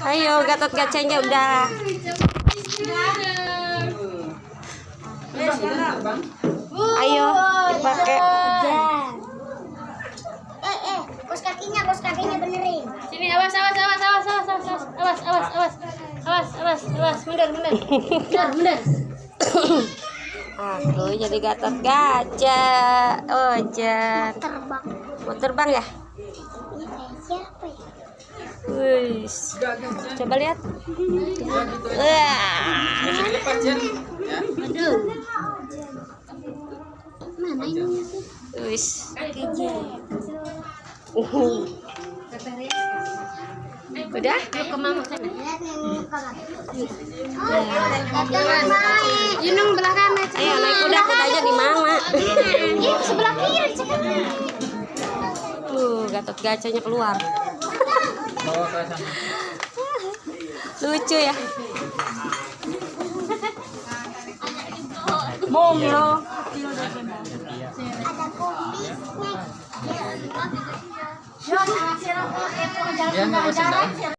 Ayo Gatot Kacanya udah. Ayo dipakai. Kos kakinya benerin. Sini awas, mundur. Aku jadi Gatot Kaca. Ojan. Terbang. Mau terbang ya? Ini kayak siapa ya? Wih. Coba lihat. Wah. Aduh. Mana ini? Wih. Udah? Yuk ke mama sana. Lihat nih muka Kak. Yunung belah kanan. Ayo naik kuda-kudanya di mama. Ini sebelah kiri cepat. Gatot Kacanya keluar. Bawa ke sana. Lucu ya. Ada kopi. Dia nggak bosan.